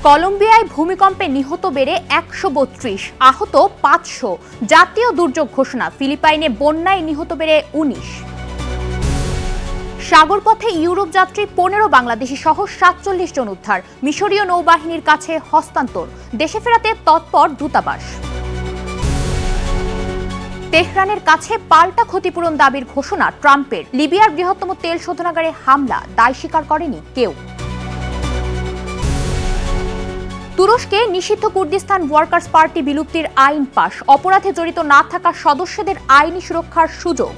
কলম্বিয়ায় ভূমিকম্পে নিহত বেড়ে ১৩২, আহত ৫০০। জাতীয় দুর্যোগ ঘোষণা। ফিলিপাইনে বন্যায় নিহত বেড়ে ১৯। সাগরপথে ইউরোপ যাত্রী ১৫ বাংলাদেশি সহ ৪৭ জন উদ্ধার, মিশরীয় নৌবাহিনীর কাছে হস্তান্তর। দেশে ফেরাতে তৎপর দূতাবাস। তেহরানের কাছে পাল্টা ক্ষতিপূরণ দাবির ঘোষণা ট্রাম্পের। লিবিয়ার বৃহত্তম তেল শোধনাগারে হামলা, দায় স্বীকার করেনি কেউ। তুরস্কে নিষিদ্ধ কুর্দিস্তান ওয়ার্কার্স পার্টি বিলুপ্তির আইন পাশ, অপরাধে জড়িত না থাকা সদস্যদের আইনি সুরক্ষার সুযোগ।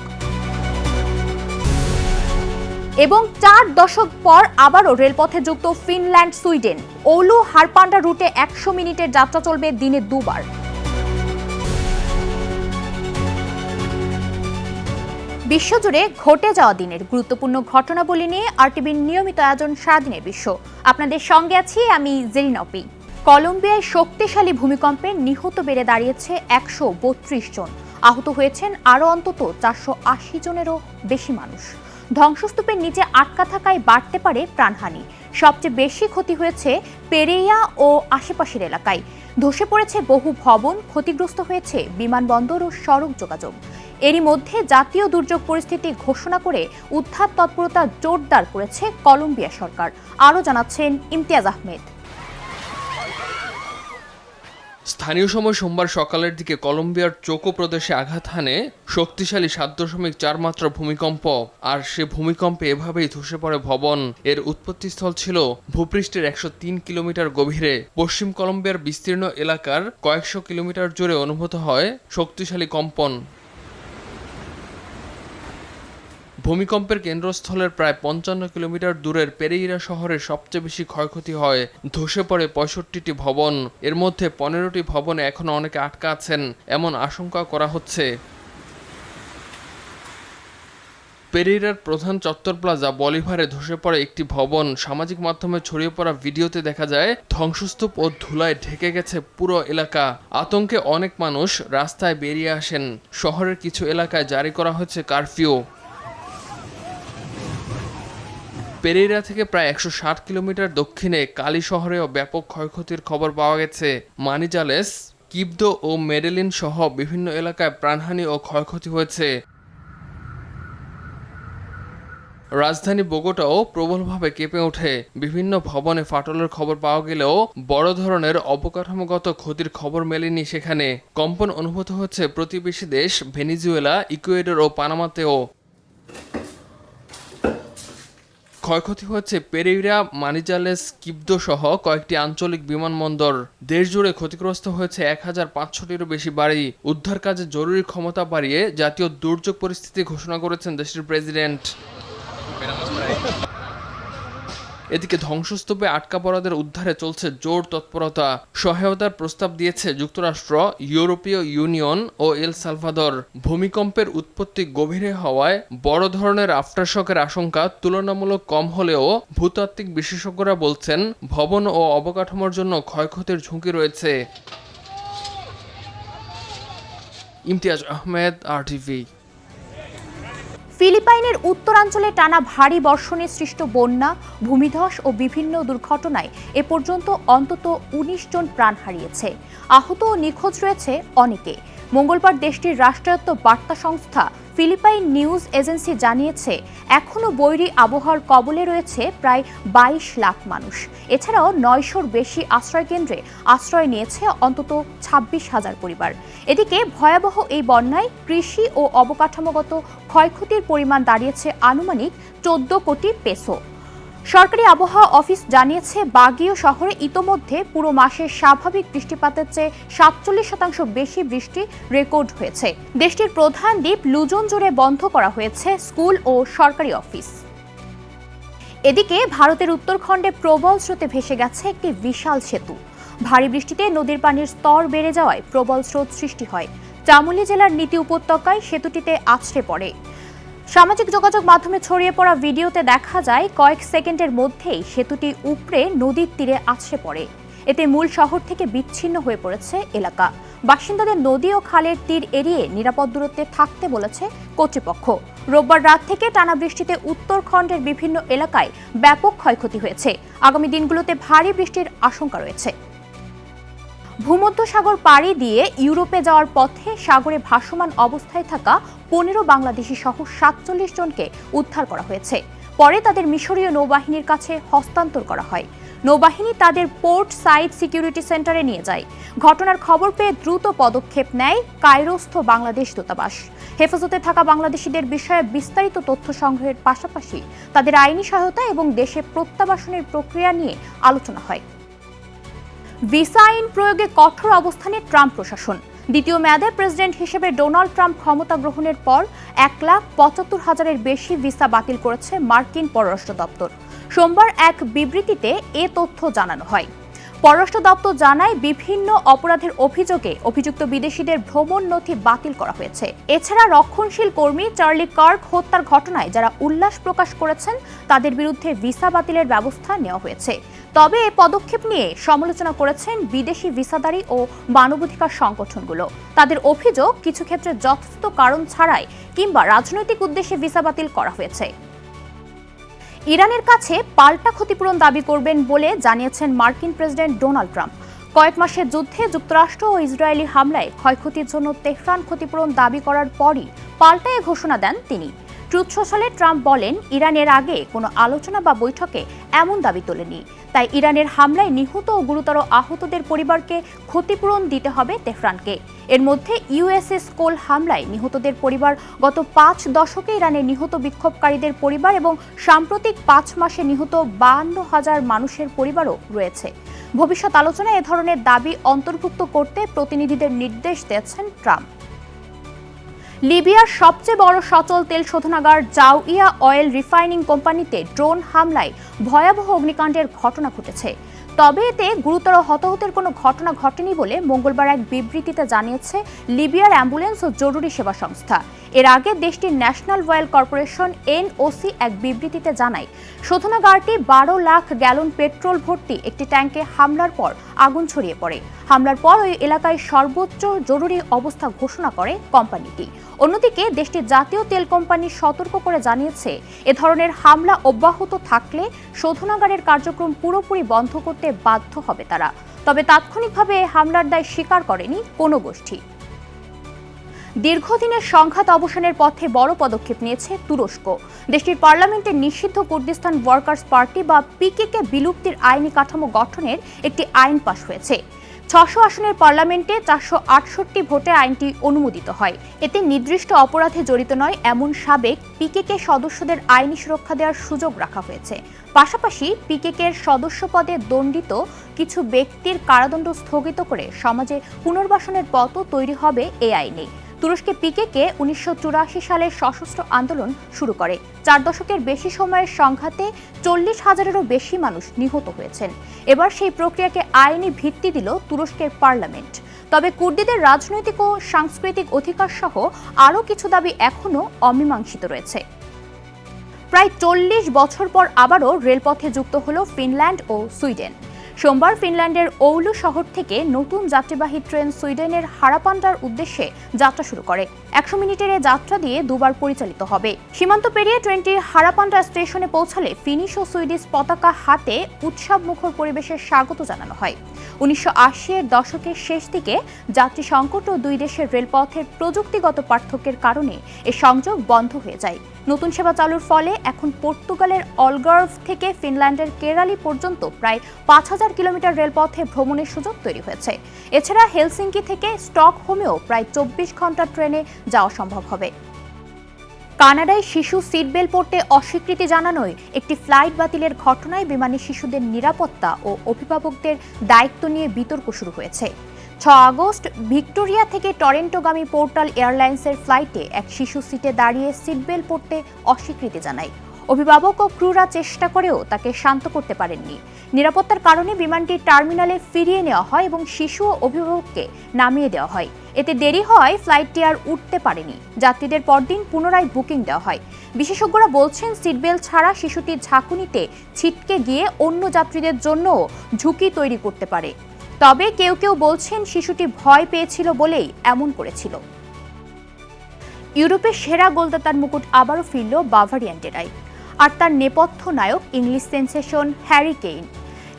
এবং ৪ দশক পর আবারও রেলপথে যুক্ত ফিনল্যান্ড সুইডেন। ওলু হারপান্ডা রুটে ১০০ মিনিটের যাত্রা চলবে দিনে ২ বার। বিশ্বজুড়ে ঘটে যাওয়া দিনের গুরুত্বপূর্ণ ঘটনাবলী নিয়ে আরটিভির নিয়মিত আয়োজন সারাদিনের বিশ্ব। আপনাদের সঙ্গে আছি আমি জেরিনপি। কলম্বিয়ায় শক্তিশালী ভূমিকম্পে নিহত বেড়ে দাঁড়িয়েছে ১৩২ জন, আহত হয়েছেন আরও অন্তত ৪৮০ জনেরও বেশি মানুষ। ধ্বংসস্তূপের নিচে আটকা থাকায় বাড়তে পারে প্রাণহানি। সবচেয়ে বেশি ক্ষতি হয়েছে পেরেইয়া ও আশেপাশের এলাকায়। ধসে পড়েছে বহু ভবন, ক্ষতিগ্রস্ত হয়েছে বিমানবন্দর ও সড়ক যোগাযোগ। এরই মধ্যে জাতীয় দুর্যোগ পরিস্থিতি ঘোষণা করে উদ্ধার তৎপরতা জোরদার করেছে কলম্বিয়া সরকার। আরও জানাচ্ছেন ইমতিয়াজ আহমেদ। স্থানীয় সময় সোমবার সকালের দিকে কলম্বিয়ার চোকো প্রদেশে আঘাত হানে শক্তিশালী ৭.৪ মাত্রা ভূমিকম্প। আর সে ভূমিকম্পে এভাবেই ধসে পড়ে ভবন। এর উৎপত্তিস্থল ছিল ভূপৃষ্ঠের ১০৩ কিলোমিটার গভীরে। পশ্চিম কলম্বিয়ার বিস্তীর্ণ এলাকার কয়েকশো কিলোমিটার জুড়ে অনুভূত হয় শক্তিশালী কম্পন। ভূমিকম্পের কেন্দ্রস্থলের প্রায় ৫৫ কিলোমিটার দূরের পেরেইরা শহরে সবচেয়ে বেশি ক্ষয়ক্ষতি হয়। ধসে পড়ে ৬৫টি ভবন। এর মধ্যে ১৫টি ভবনে এখনও অনেকে আটকা আছেন এমন আশঙ্কা করা হচ্ছে। পেরেইরার প্রধান চত্বর প্লাজা বলিভারে ধসে পড়ে একটি ভবন। সামাজিক মাধ্যমে ছড়িয়ে পড়া ভিডিওতে দেখা যায় ধ্বংসস্তূপ ও ধুলায় ঢেকে গেছে পুরো এলাকা। আতঙ্কে অনেক মানুষ রাস্তায় বেরিয়ে আসেন। শহরের কিছু এলাকায় জারি করা হয়েছে কারফিউ। পেরেইরা থেকে প্রায় ১৬০ কিলোমিটার দক্ষিণে কালি শহরেও ব্যাপক ক্ষয়ক্ষতির খবর পাওয়া গেছে। মানিজালেস, কিবদো ও মেডেলিন সহ বিভিন্ন এলাকায় প্রাণহানি ও ক্ষয়ক্ষতি হয়েছে। রাজধানী বোগোটাও প্রবলভাবে কেঁপে ওঠে। বিভিন্ন ভবনে ফাটলের খবর পাওয়া গেলেও বড় ধরনের অবকাঠামোগত ক্ষতির খবর মেলেনি সেখানে। কম্পন অনুভূত হচ্ছে প্রতিবেশী দেশ ভেনিজুয়েলা, ইকুয়েডর ও পানামাতেও। ক্ষয়ক্ষতি হচ্ছে পেরেইরা, মানিজালেস, কিবদো সহ কয়েকটি আঞ্চলিক বিমানবন্দর। দেশ জুড়ে ক্ষতিগ্রস্ত হয়েছে ১৫০০টিরও বেশি বাড়ি। উদ্ধার কাজে জরুরি ক্ষমতা বাড়িয়ে জাতীয় দুর্যোগ পরিস্থিতি ঘোষণা করেছেন দেশটির প্রেসিডেন্ট। এদিকে ধ্বংসস্তূপে আটকা পড়াদের উদ্ধারে চলছে জোর তৎপরতা। সহায়তার প্রস্তাব দিয়েছে যুক্তরাষ্ট্র, ইউরোপীয় ইউনিয়ন ও এল সালভাদর। ভূমিকম্পের উৎপত্তি গভীরে হওয়ায় বড় ধরনের আফটারশকের আশঙ্কা তুলনামূলক কম হলেও ভূতাত্ত্বিক বিশেষজ্ঞরা বলছেন ভবন ও অবকাঠামোর জন্য ক্ষয়ক্ষতির ঝুঁকি রয়েছে। ইমতিয়াজ আহমেদ, আরটিভি। ফিলিপাইনের উত্তরাঞ্চলে টানা ভারী বর্ষণে সৃষ্ট বন্যা, ভূমিধস ও বিভিন্ন দুর্ঘটনায় এ পর্যন্ত অন্তত ১৯ জন প্রাণ হারিয়েছে। আহত ও নিখোঁজ রয়েছে অনেকে। মঙ্গলবার দেশটির রাষ্ট্রায়ত্ত বার্তা সংস্থা ফিলিপাইন নিউজ এজেন্সি জানিয়েছে এখনও বৈরী আবহাওয়ার কবলে রয়েছে প্রায় ২২ লাখ মানুষ। এছাড়াও ৯০০-র বেশি আশ্রয়কেন্দ্রে আশ্রয় নিয়েছে অন্তত ২৬,০০০ পরিবার। এদিকে ভয়াবহ এই বন্যায় কৃষি ও অবকাঠামোগত ক্ষয়ক্ষতির পরিমাণ দাঁড়িয়েছে আনুমানিক ১৪ কোটি পেসো। সরকারি আবহাওয়া অফিস জানিয়েছে বাগিও শহরে ইতোমধ্যে পুরো মাসের স্বাভাবিক বৃষ্টিপাতের চেয়ে ৪৭% বেশি বৃষ্টি রেকর্ড হয়েছে। দেশটির প্রধান দ্বীপ লুজন জুড়ে বন্ধ করা হয়েছে স্কুল ও সরকারি অফিস। এদিকে ভারতের উত্তরখণ্ডে প্রবল স্রোতে ভেসে গেছে একটি বিশাল সেতু। ভারী বৃষ্টিতে নদীর পানির স্তর বেড়ে যাওয়ায় প্রবল স্রোত সৃষ্টি হয়। চামোলি জেলার নীতি উপত্যকায় সেতুটিতে আছড়ে পড়ে। সামাজিক যোগাযোগ মাধ্যমে ছড়িয়ে পড়া ভিডিওতে দেখা যায় কয়েক সেকেন্ডের মধ্যেই সেতুটি উপড়ে নদীর তীরে আছড়ে পড়ে। এতে মূল শহর থেকে বিচ্ছিন্ন হয়ে পড়েছে এলাকা। বাসিন্দাদের নদী ও খালের তীর এড়িয়ে নিরাপদ দূরত্বে থাকতে বলেছে কর্তৃপক্ষ। রোববার রাত থেকে টানা বৃষ্টিতে উত্তরখণ্ডের বিভিন্ন এলাকায় ব্যাপক ক্ষয়ক্ষতি হয়েছে। আগামী দিনগুলোতে ভারী বৃষ্টির আশঙ্কা রয়েছে। ভূমধ্যসাগর পাড়ি দিয়ে ইউরোপে যাওয়ার পথে সাগরে ভাসমান অবস্থায় থাকা 15 বাংলাদেশি সহ 47 জনকে উদ্ধার করা হয়েছে। পরে তাদের মিশরীয় নৌবাহিনীর কাছে হস্তান্তর করা হয়। নৌবাহিনী তাদের পোর্ট সাইড সিকিউরিটি সেন্টারে নিয়ে যায়। ঘটনার খবর পেয়ে দ্রুত পদক্ষেপ নেয় কায়রোস্থ বাংলাদেশ দূতাবাস। হেফাজতে থাকা বাংলাদেশিদের বিষয়ে বিস্তারিত তথ্য সংগ্রহের পাশাপাশি তাদের আইনি সহায়তা এবং দেশে প্রত্যাবাসনের প্রক্রিয়া নিয়ে আলোচনা হয়। ভিসা আইন প্রয়োগে কঠোর অবস্থানে ট্রাম্প প্রশাসন। দ্বিতীয় মেয়াদে প্রেসিডেন্ট হিসেবে ডোনাল্ড ট্রাম্প ক্ষমতা গ্রহণের পর 1,75,000-এর বেশি ভিসা বাতিল করেছে মার্কিন পররাষ্ট্র দপ্তর। সোমবার এক বিবৃতিতে এ তথ্য জানানো হয়। পররাষ্ট্র দপ্তর জানায়, বিভিন্ন অপরাধের অভিযোগে অভিযুক্ত বিদেশিদের ভ্রমণ নথি বাতিল করা হয়েছে। এছাড়া রক্ষণশীল কর্মী চার্লি কার্ক হত্যার ঘটনায় যারা উল্লাস প্রকাশ করেছেন তাদের বিরুদ্ধে ভিসা বাতিলের ব্যবস্থা নেওয়া হয়েছে। তবে এই পদক্ষেপ নিয়ে সমালোচনা করেছেন বিদেশি ভিসাদারী ও মানবাধিকার সংগঠনগুলো। তাদের অভিযোগ, কিছু ক্ষেত্রে যথাযথ কারণ ছাড়াই কিংবা রাজনৈতিক উদ্দেশ্যে ভিসা বাতিল করা হয়েছে। ইরানের কাছে পাল্টা ক্ষতিপূরণ দাবি করবেন বলে জানিয়েছেন মার্কিন প্রেসিডেন্ট ডোনাল্ড ট্রাম্প। কয়েক মাসের যুদ্ধে যুক্তরাষ্ট্র ও ইসরায়েলি হামলায় ক্ষয়ক্ষতির জন্য তেহরান ক্ষতিপূরণ দাবি করার পরই পাল্টা এ ঘোষণা দেন তিনি। ট্রুথ সোশ্যালে ট্রাম্প বলেন, ইরানের আগে কোনো আলোচনা বা বৈঠকে এমন দাবি তোলেনি। তাই ইরানের হামলায় নিহত ও গুরুতর আহতদের পরিবারকে ক্ষতিপূরণ দিতে হবে তেহরানকে। এর মধ্যে ইউএসএস কোল হামলায় নিহতদের পরিবার, গত 5 দশকে ইরানের নিহত বিক্ষোভকারীদের পরিবার এবং সাম্প্রতিক 5 মাসে নিহত 52,000 মানুষের পরিবারও রয়েছে। ভবিষ্যৎ আলোচনায় এ ধরনের দাবি অন্তর্ভুক্ত করতে প্রতিনিধিদের নির্দেশ দিয়েছেন ট্রাম্প। লিবিয়ার সবচেয়ে বড় সচল তেল শোধনাগার জাউইয়া অয়েল রিফাইনিং কোম্পানিতে ড্রোন হামলায় ভয়াবহ অগ্নিকাণ্ডের ঘটনা ঘটেছে। তবে এতে গুরুতর হতাহতের কোনো ঘটনা ঘটেনি বলে মঙ্গলবার এক বিবৃতিতে জানিয়েছে লিবিয়ার অ্যাম্বুলেন্স ও জরুরি সেবা সংস্থা। এর আগে দেশটির ন্যাশনাল অয়েল কর্পোরেশন এনওসি এক বিবৃতিতে জানায়, শোধনাগারটি 12 লাখ গ্যালন পেট্রোল ভর্তি একটি ট্যাঙ্কে হামলার পর আগুন ছড়িয়ে পড়ে। হামলার পর ওই এলাকায় সর্বোচ্চ জরুরি অবস্থা ঘোষণা করে কোম্পানিটি। অন্যদিকে দেশটির জাতীয় তেল কোম্পানি সতর্ক করে জানিয়েছে, এ ধরনের হামলা অব্যাহত থাকলে শোধনাগারের কার্যক্রম পুরোপুরি বন্ধ করতে বাধ্য হবে তারা। তবে তাৎক্ষণিকভাবে হামলার দায় স্বীকার করেনি কোনো গোষ্ঠী। দীর্ঘদিনের সংঘাত অবসানের পথে বড় পদক্ষেপ নিয়েছে তুরস্ক। দেশটির পার্লামেন্টে নিষিদ্ধ কুর্দিস্তান ওয়ার্কার্স পার্টি বা পিকেকে বিলুপ্তির আইনি কাঠামো গঠনের একটি আইন পাশ হয়েছে। 600 আসনের পার্লামেন্টে 468 ভোটে আইনটি অনুমোদিত হয়। এতে নির্দিষ্ট অপরাধে জড়িত নয় এমন সাবেক পিকেকে সদস্যদের আইনি সুরক্ষা দেওয়ার সুযোগ রাখা হয়েছে। পাশাপাশি পিকেকের সদস্য পদে দণ্ডিত কিছু ব্যক্তির কারাদণ্ড স্থগিত করে সমাজে পুনর্বাসনের পথও তৈরি হবে এই আইনে। তুরস্কে পিকেকে 1984 সালে সশস্ত্র আন্দোলন শুরু করে। 4 দশকের বেশি সময়ের সংঘাতে 40,000-এরও বেশি মানুষ নিহত হয়েছেন। এবার সেই প্রক্রিয়াকে আইনি ভিত্তি দিল তুরস্কের পার্লামেন্ট। তবে কুর্দিদের রাজনৈতিক ও সাংস্কৃতিক অধিকার সহ আরও কিছু দাবি এখনও অমীমাংসিত রয়েছে। প্রায় 40 বছর পর আবারও রেলপথে যুক্ত হল ফিনল্যান্ড ও সুইডেন। সোমবার ফিনল্যান্ডের ওউলু শহর থেকে নতুন যাত্রীবাহী ট্রেন সুইডেনের হারাপান্ডার উদ্দেশ্যে যাত্রা শুরু করে। 100 মিনিটের যাত্রা দিয়ে দুবার পরিচালিত হবে। সীমান্ত পেরিয়ে ট্রেনটি হারাপান্ডা স্টেশনে পৌঁছালে ফিনিশ ও সুইডিশ পতাকা হাতে উৎসবমুখর পরিবেশে স্বাগত জানানো হয়। 1980-এর দশকের শেষ দিকে যাত্রী সংকট ও দুই দেশের রেলপথের প্রযুক্তিগত পার্থক্যের কারণে এ সংযোগ বন্ধ হয়ে যায়। নতুন সেবা চালুর ফলে এখন পর্তুগালের অলগার্ভ থেকে ফিনল্যান্ডের কেরালি পর্যন্ত প্রায় 5,000 কিলোমিটার রেলপথে ভ্রমণের সুযোগ তৈরি হয়েছে। এছাড়া হেলসিঙ্কি থেকে স্টকহোমেও প্রায় 24 ঘন্টা ট্রেনে যাওয়া সম্ভব হবে। কানাডায় শিশু সিট বেল্ট পরতে অস্বীকৃতি জানানোয় একটি ফ্লাইট বাতিলের ঘটনায় বিমানে শিশুদের নিরাপত্তা ও অভিভাবকদের দায়িত্ব নিয়ে বিতর্ক শুরু হয়েছে। 6 আগস্ট ভিক্টোরিয়া থেকে টরেন্টোগামী পোর্টাল এয়ারলাইন্সের ফ্লাইটে এক শিশু সিটে দাঁড়িয়ে সিট বেল্ট পরতে অস্বীকৃতি জানায়। অভিভাবক ও ক্রুরা চেষ্টা করেও তাকে শান্ত করতে পারেননি। নিরাপত্তার কারণে বিমানটি টার্মিনালে ফিরিয়ে নেওয়া হয় এবং শিশু ও অভিভাবককে নামিয়ে দেওয়া হয়। এতে দেরি হয় ফ্লাইটটি আর উঠতে পারেনি। যাত্রীদের পরদিন পুনরায় বুকিং দেওয়া হয়। বিশেষজ্ঞরা বলছেন সিটবেল্ট ছাড়া শিশুটি ঝাঁকুনিতে ছিটকে গিয়ে অন্য যাত্রীদের জন্য ঝুঁকি তৈরি করতে পারে। তবে কেউ কেউ বলছেন শিশুটি ভয় পেয়েছিল বলেই এমন করেছিল। ইউরোপের সেরা গোলদাতার মুকুট আবারও ফিরল বাভারিয়ান ডেরায়, আর তার নেপথ্য নায়ক English sensation Harry Kane.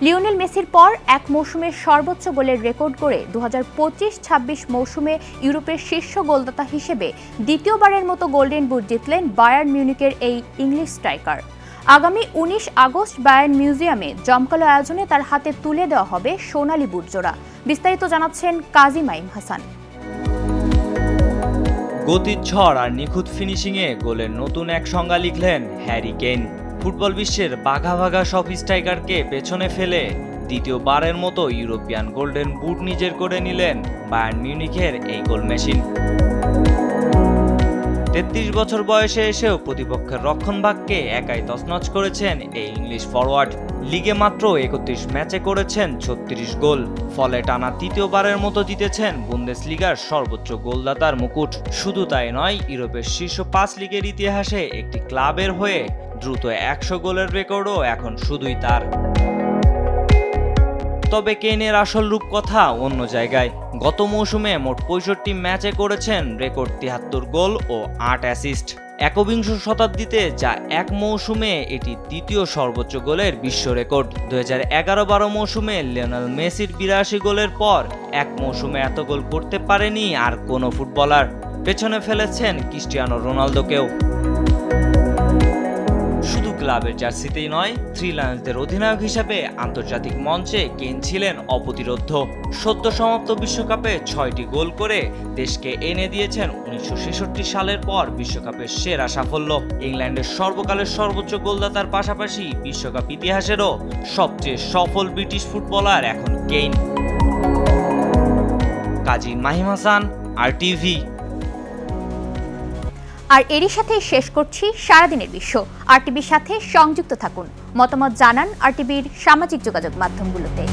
Lionel মেসির পর এক মৌসুমের সর্বোচ্চ গোলের রেকর্ড করে 2025-26 মৌসুমে ইউরোপের শীর্ষ গোলদাতা হিসেবে দ্বিতীয়বারের মতো গোল্ডেন বুট জিতলেন বায়ার্ন মিউনিখের এই ইংলিশ স্ট্রাইকার। আগামী 19 আগস্ট বায়ার্ন মিউজিয়ামে জমকালো আয়োজনে তার হাতে তুলে দেওয়া হবে সোনালী বুট জোড়া। বিস্তারিত জানাচ্ছেন কাজী মাইম হাসান। গতির ঝড় আর নিখুঁত ফিনিশিংয়ে গোলের নতুন এক সংজ্ঞা লিখলেন হ্যারি কেইন। ফুটবল বিশ্বের বাঘা বাঘা সব স্ট্রাইকারকে পেছনে ফেলে দ্বিতীয়বারের মতো ইউরোপিয়ান গোল্ডেন বুট নিজের করে নিলেন বায়ার্ন মিউনিখের এই গোল মেশিন। 33 বছর বয়সে এসেও প্রতিপক্ষের রক্ষণভাগকে একাই তছনছ করেছেন এই ইংলিশ ফরওয়ার্ড। লিগে মাত্র 31 ম্যাচে করেছেন 36 গোল, ফলে টানা তৃতীয়বারের মতো জিতেছেন বুন্দেসলিগার সর্বোচ্চ গোলদাতার মুকুট। শুধু তাই নয়, ইউরোপের শীর্ষ 5 লিগের ইতিহাসে একটি ক্লাবের হয়ে দ্রুত 100 গোলের রেকর্ডও এখন শুধুই তার। তবে কেইনের আসল রূপকথা অন্য জায়গায়। গত মৌসুমে মোট 65 ম্যাচে করেছেন রেকর্ড 73 গোল ও 8 অ্যাসিস্ট। একবিংশ শতাব্দীতে যা এক মৌসুমে এটি দ্বিতীয় সর্বোচ্চ গোলের বিশ্ব রেকর্ড। 2011-12 মৌসুমে লিওনেল মেসির 82 গোলের পর এক মৌসুমে এত গোল করতে পারেনি আর কোনো ফুটবলার। পেছনে ফেলেছেন ক্রিস্টিয়ানো রোনালদোকেও। শুধু ক্লাবের জার্সিতেই নয়, থ্রি লায়ন্সদের অধিনায়ক হিসেবে আন্তর্জাতিক মঞ্চে কেইন ছিলেন অপ্রতিরোধ্য। সদ্য সমাপ্ত বিশ্বকাপে 6টি গোল করে দেশকে এনে দিয়েছেন 1966 সালের পর বিশ্বকাপের সেরা সাফল্য। ইংল্যান্ডের সর্বকালের সর্বোচ্চ গোলদাতার পাশাপাশি বিশ্বকাপ ইতিহাসেরও সবচেয়ে সফল ব্রিটিশ ফুটবলার এখন কেইন। কাজী মাহিম হাসান, RTV। আর এরই সাথে শেষ করছি সারাদিনের বিশ্ব। RTVর সাথে সংযুক্ত থাকুন, মতামত জানান RTVর সামাজিক যোগাযোগ মাধ্যমগুলোতে।